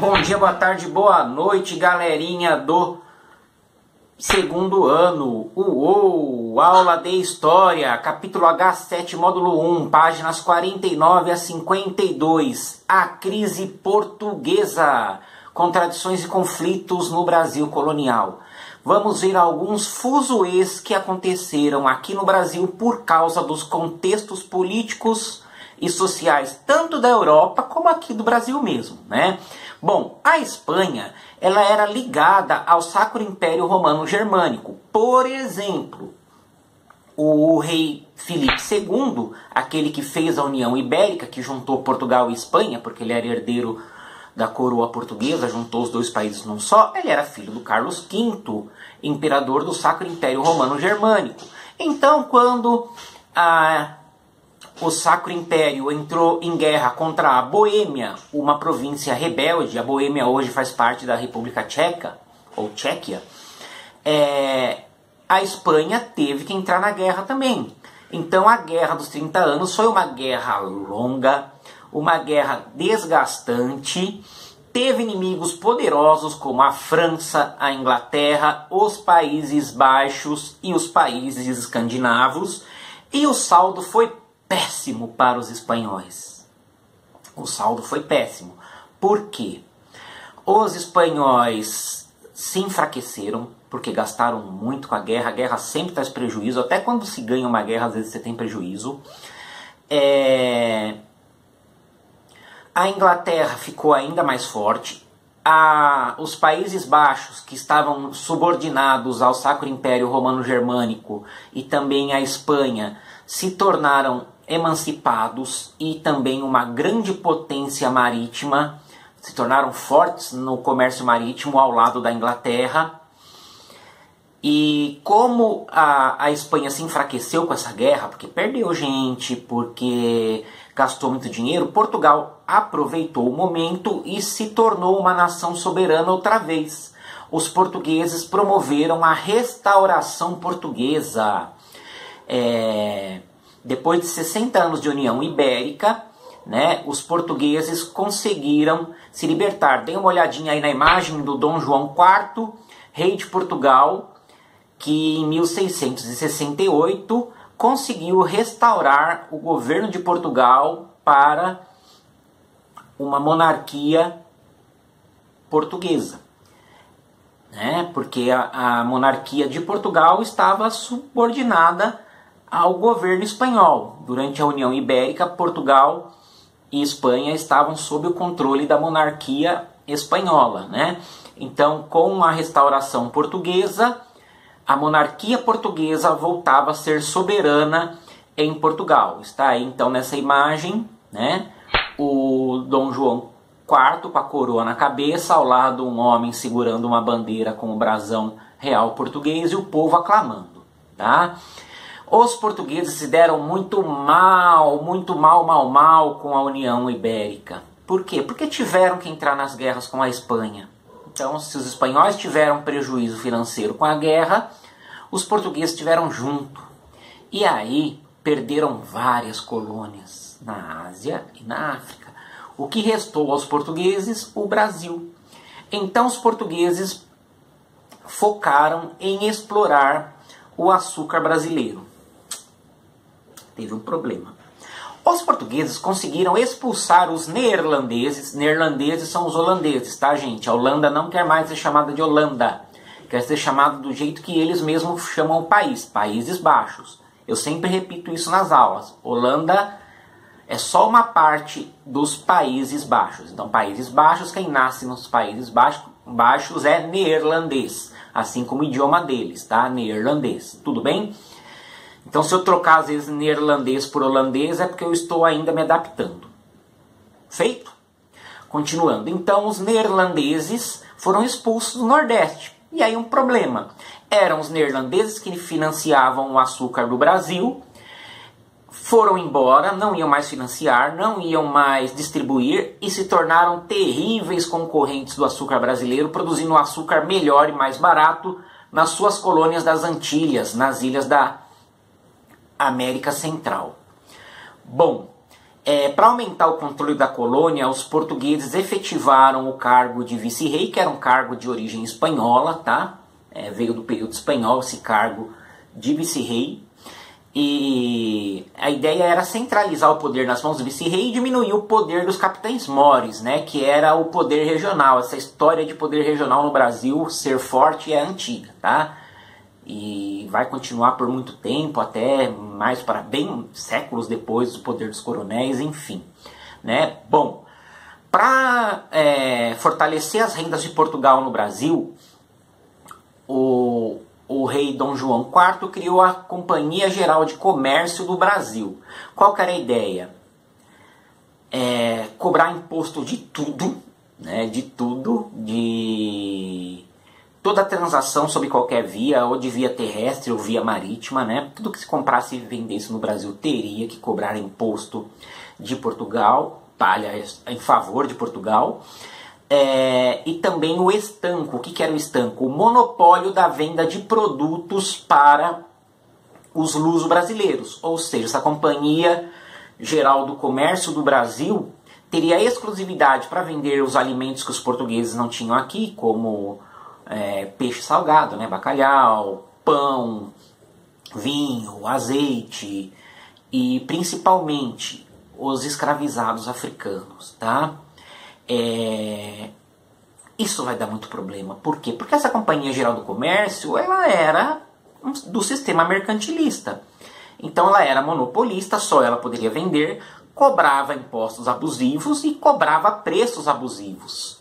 Bom dia, boa tarde, boa noite, galerinha do segundo ano. Aula de História, capítulo H7, módulo 1, páginas 49 a 52. A crise portuguesa, contradições e conflitos no Brasil colonial. Vamos ver alguns fuzuês que aconteceram aqui no Brasil por causa dos contextos políticos e sociais, tanto da Europa como aqui do Brasil mesmo, né? Bom, a Espanha, ela era ligada ao Sacro Império Romano Germânico. Por exemplo, o rei Filipe II, aquele que fez a União Ibérica, que juntou Portugal e Espanha, porque ele era herdeiro da coroa portuguesa, juntou os dois países num só, ele era filho do Carlos V, imperador do Sacro Império Romano Germânico. Então, quando o Sacro Império entrou em guerra contra a Boêmia, uma província rebelde, a Boêmia hoje faz parte da República Tcheca, ou Tchequia, a Espanha teve que entrar na guerra também. Então a Guerra dos 30 Anos foi uma guerra longa, uma guerra desgastante, teve inimigos poderosos como a França, a Inglaterra, os Países Baixos e os países escandinavos, e o saldo foi péssimo para os espanhóis. O saldo foi péssimo. Por quê? Os espanhóis se enfraqueceram, porque gastaram muito com a guerra sempre traz prejuízo, até quando se ganha uma guerra, às vezes você tem prejuízo. A Inglaterra ficou ainda mais forte. Os Países Baixos, que estavam subordinados ao Sacro Império Romano Germânico, e também a Espanha, se tornaram emancipados e também uma grande potência marítima, se tornaram fortes no comércio marítimo ao lado da Inglaterra. E como a Espanha se enfraqueceu com essa guerra, porque perdeu gente, porque gastou muito dinheiro, Portugal aproveitou o momento e se tornou uma nação soberana outra vez. Os portugueses promoveram a restauração portuguesa. Depois de 60 anos de União Ibérica, né, os portugueses conseguiram se libertar. Dê uma olhadinha aí na imagem do Dom João IV, rei de Portugal, que em 1668 conseguiu restaurar o governo de Portugal para uma monarquia portuguesa, né? Porque a monarquia de Portugal estava subordinada ao governo espanhol. Durante a União Ibérica, Portugal e Espanha estavam sob o controle da monarquia espanhola, né? Então, com a restauração portuguesa, a monarquia portuguesa voltava a ser soberana em Portugal. Está aí então nessa imagem, né, o Dom João IV com a coroa na cabeça, ao lado um homem segurando uma bandeira com o brasão real português e o povo aclamando, tá? Os portugueses se deram muito mal com a União Ibérica. Por quê? Porque tiveram que entrar nas guerras com a Espanha. Então, se os espanhóis tiveram prejuízo financeiro com a guerra, os portugueses tiveram junto. E aí, perderam várias colônias na Ásia e na África. O que restou aos portugueses? O Brasil. Então, os portugueses focaram em explorar o açúcar brasileiro. Teve um problema. Os portugueses conseguiram expulsar os neerlandeses. Neerlandeses são os holandeses, tá, gente? A Holanda não quer mais ser chamada de Holanda. Quer ser chamada do jeito que eles mesmos chamam o país, Países Baixos. Eu sempre repito isso nas aulas. Holanda é só uma parte dos Países Baixos. Então, Países Baixos, quem nasce nos Países Baixos é neerlandês. Assim como o idioma deles, tá? Neerlandês. Tudo bem? Então, se eu trocar, às vezes, neerlandês por holandês, é porque eu estou ainda me adaptando. Feito? Continuando. Então, os neerlandeses foram expulsos do Nordeste. E aí, um problema. Eram os neerlandeses que financiavam o açúcar do Brasil, foram embora, não iam mais financiar, não iam mais distribuir e se tornaram terríveis concorrentes do açúcar brasileiro, produzindo um açúcar melhor e mais barato nas suas colônias das Antilhas, nas ilhas da América Central. Bom, para aumentar o controle da colônia, os portugueses efetivaram o cargo de vice-rei, que era um cargo de origem espanhola, tá? Veio do período espanhol esse cargo de vice-rei. E a ideia era centralizar o poder nas mãos do vice-rei e diminuir o poder dos capitães-mores, né? Que era o poder regional. Essa história de poder regional no Brasil ser forte é antiga, tá? E vai continuar por muito tempo, até mais para bem séculos depois do poder dos coronéis, enfim, né? Bom, para fortalecer as rendas de Portugal no Brasil, o rei Dom João IV criou a Companhia Geral de Comércio do Brasil. Qual que era a ideia? Cobrar imposto de tudo, né? De tudo, de toda transação sobre qualquer via, ou de via terrestre ou via marítima, né? Tudo que se comprasse e vendesse no Brasil teria que cobrar imposto de Portugal, aliás, em favor de Portugal. E também o estanco. O que era o estanco? O monopólio da venda de produtos para os luso-brasileiros. Ou seja, essa Companhia Geral do Comércio do Brasil teria exclusividade para vender os alimentos que os portugueses não tinham aqui, como peixe salgado, né? Bacalhau, pão, vinho, azeite e principalmente os escravizados africanos, tá? Isso vai dar muito problema. Por quê? Porque essa Companhia Geral do Comércio, ela era do sistema mercantilista. Então ela era monopolista, só ela poderia vender, cobrava impostos abusivos e cobrava preços abusivos.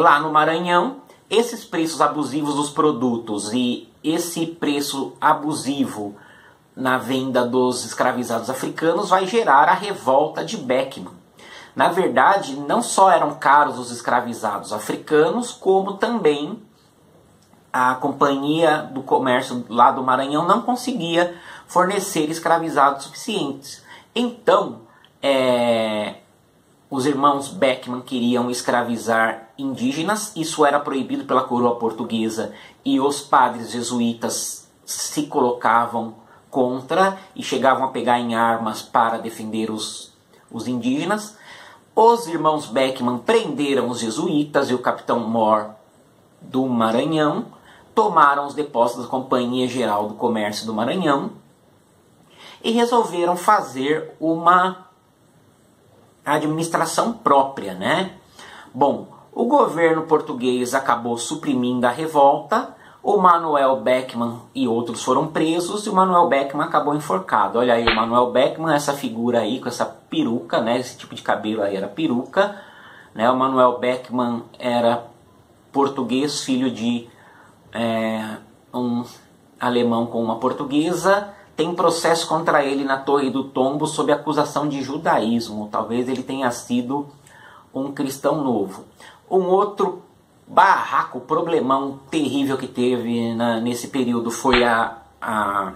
Lá no Maranhão, esses preços abusivos dos produtos e esse preço abusivo na venda dos escravizados africanos vai gerar a revolta de Beckman. Na verdade, não só eram caros os escravizados africanos, como também a Companhia do Comércio lá do Maranhão não conseguia fornecer escravizados suficientes. Então, os irmãos Beckman queriam escravizar indígenas, isso era proibido pela coroa portuguesa e os padres jesuítas se colocavam contra e chegavam a pegar em armas para defender os indígenas. Os irmãos Beckman prenderam os jesuítas e o capitão Mor do Maranhão, tomaram os depósitos da Companhia Geral do Comércio do Maranhão e resolveram fazer uma administração própria, né? Bom, o governo português acabou suprimindo a revolta, o Manuel Beckman e outros foram presos e o Manuel Beckman acabou enforcado. Olha aí o Manuel Beckman, essa figura aí com essa peruca, né? Esse tipo de cabelo aí era peruca, né? O Manuel Beckman era português, filho de um alemão com uma portuguesa. Tem processo contra ele na Torre do Tombo sob acusação de judaísmo. Talvez ele tenha sido um cristão novo. Um outro barraco, problemão terrível que teve nesse período foi a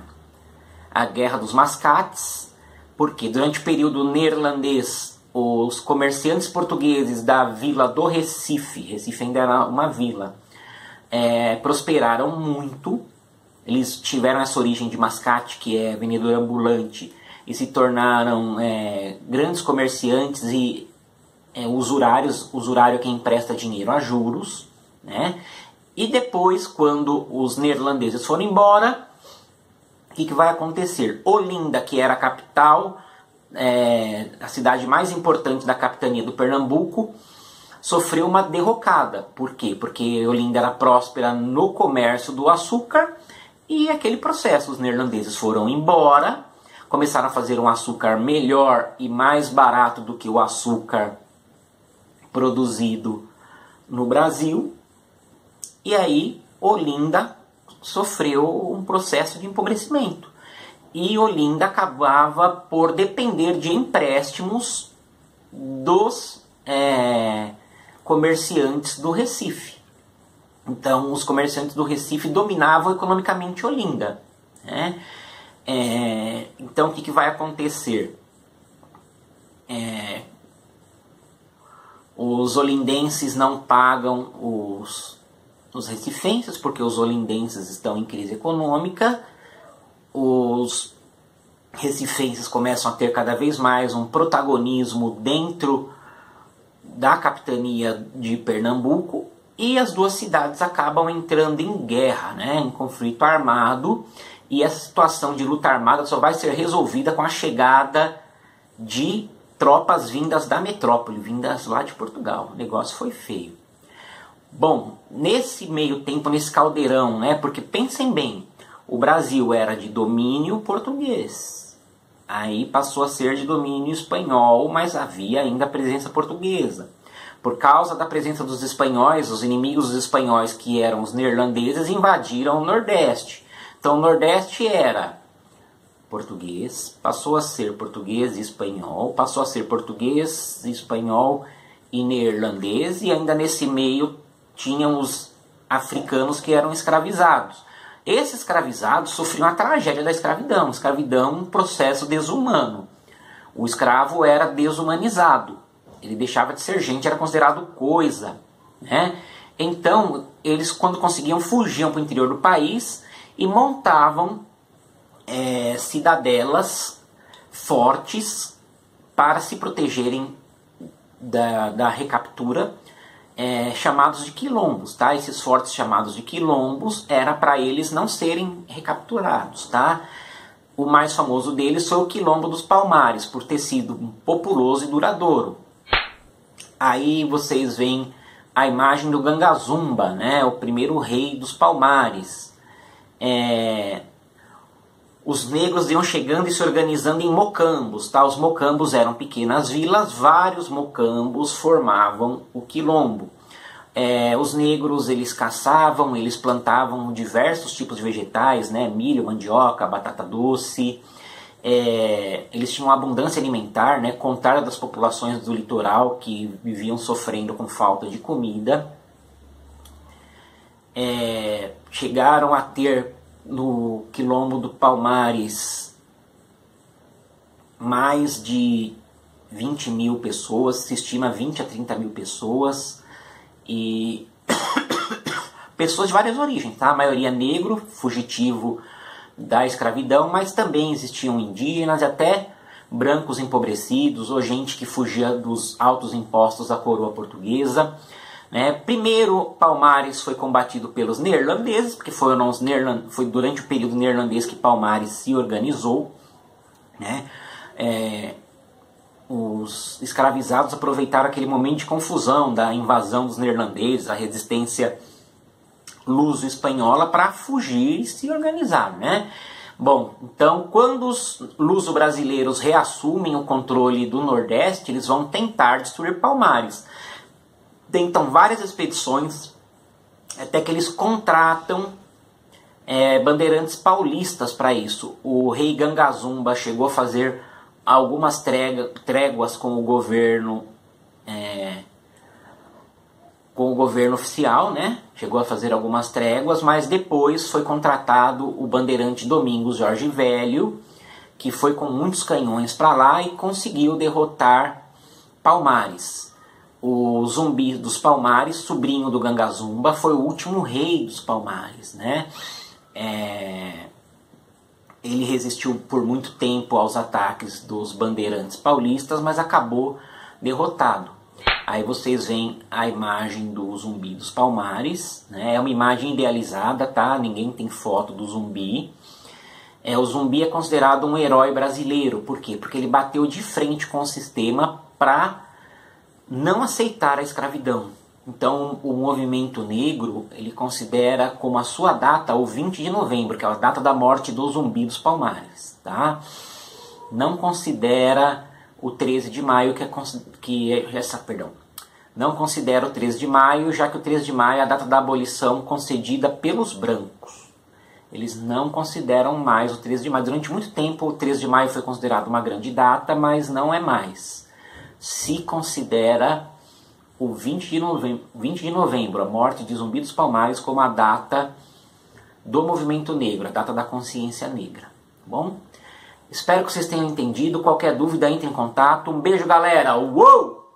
Guerra dos Mascates, porque durante o período neerlandês os comerciantes portugueses da vila do Recife, Recife ainda era uma vila, prosperaram muito. Eles tiveram essa origem de mascate, que é vendedor ambulante, e se tornaram grandes comerciantes e usurários. Usurário é quem empresta dinheiro a juros, né? E depois, quando os neerlandeses foram embora, o que vai acontecer? Olinda, que era a capital, a cidade mais importante da capitania do Pernambuco, sofreu uma derrocada. Por quê? Porque Olinda era próspera no comércio do açúcar. E aquele processo, os neerlandeses foram embora, começaram a fazer um açúcar melhor e mais barato do que o açúcar produzido no Brasil. E aí Olinda sofreu um processo de empobrecimento. E Olinda acabava por depender de empréstimos dos comerciantes do Recife. Então, os comerciantes do Recife dominavam economicamente Olinda, né? Então, o que vai acontecer? Os olindenses não pagam os recifenses, porque os olindenses estão em crise econômica. Os recifenses começam a ter cada vez mais um protagonismo dentro da capitania de Pernambuco, e as duas cidades acabam entrando em guerra, né, em conflito armado, e essa situação de luta armada só vai ser resolvida com a chegada de tropas vindas da metrópole, vindas lá de Portugal. O negócio foi feio. Bom, nesse meio tempo, nesse caldeirão, né, porque pensem bem, o Brasil era de domínio português, aí passou a ser de domínio espanhol, mas havia ainda a presença portuguesa. Por causa da presença dos espanhóis, os inimigos dos espanhóis, que eram os neerlandeses, invadiram o Nordeste. Então o Nordeste era português, passou a ser português e espanhol, passou a ser português, espanhol e neerlandês, e ainda nesse meio tinham os africanos que eram escravizados. Esses escravizados sofriam a tragédia da escravidão. Escravidão, um processo desumano. O escravo era desumanizado. Ele deixava de ser gente, era considerado coisa, né? Então, eles, quando conseguiam, fugiam para o interior do país e montavam cidadelas fortes para se protegerem da recaptura, chamados de quilombos, tá? Esses fortes chamados de quilombos era para eles não serem recapturados, tá? O mais famoso deles foi o Quilombo dos Palmares, por ter sido populoso e duradouro. Aí vocês veem a imagem do Gangazumba, né? O primeiro rei dos Palmares. Os negros iam chegando e se organizando em mocambos, tá? Os mocambos eram pequenas vilas, vários mocambos formavam o quilombo. Os negros, eles caçavam, eles plantavam diversos tipos de vegetais, né? Milho, mandioca, batata doce. Eles tinham abundância alimentar, né? Contrário das populações do litoral que viviam sofrendo com falta de comida. Chegaram a ter no Quilombo do Palmares mais de 20 mil pessoas, se estima 20 a 30 mil pessoas, e pessoas de várias origens, tá? A maioria negro, fugitivo da escravidão, mas também existiam indígenas e até brancos empobrecidos ou gente que fugia dos altos impostos da coroa portuguesa, né? Primeiro, Palmares foi combatido pelos neerlandeses, porque foi durante o período neerlandês que Palmares se organizou, né? Os escravizados aproveitaram aquele momento de confusão da invasão dos neerlandeses, a resistência luso-espanhola, para fugir e se organizar, né? Bom, então quando os luso-brasileiros reassumem o controle do Nordeste, eles vão tentar destruir Palmares. Tentam várias expedições, até que eles contratam bandeirantes paulistas para isso. O rei Gangazumba chegou a fazer algumas tréguas com o governo oficial, né? Chegou a fazer algumas tréguas, mas depois foi contratado o bandeirante Domingos Jorge Velho, que foi com muitos canhões para lá e conseguiu derrotar Palmares. O Zumbi dos Palmares, sobrinho do Gangazumba, foi o último rei dos Palmares, né? Ele resistiu por muito tempo aos ataques dos bandeirantes paulistas, mas acabou derrotado. Aí vocês veem a imagem do Zumbi dos Palmares, né? É uma imagem idealizada, tá? Ninguém tem foto do Zumbi. O Zumbi é considerado um herói brasileiro. Por quê? Porque ele bateu de frente com o sistema para não aceitar a escravidão. Então o movimento negro, ele considera como a sua data o 20 de novembro, que é a data da morte do Zumbi dos Palmares, tá? Não considera o 13 de maio, não considera o 13 de maio, já que o 13 de maio é a data da abolição concedida pelos brancos. Eles não consideram mais o 13 de maio. Durante muito tempo o 13 de maio foi considerado uma grande data, mas não é mais. Se considera o 20 de novembro, a morte de Zumbi dos Palmares, como a data do movimento negro, a data da consciência negra. Bom, espero que vocês tenham entendido. Qualquer dúvida, entre em contato. Um beijo, galera! Uou!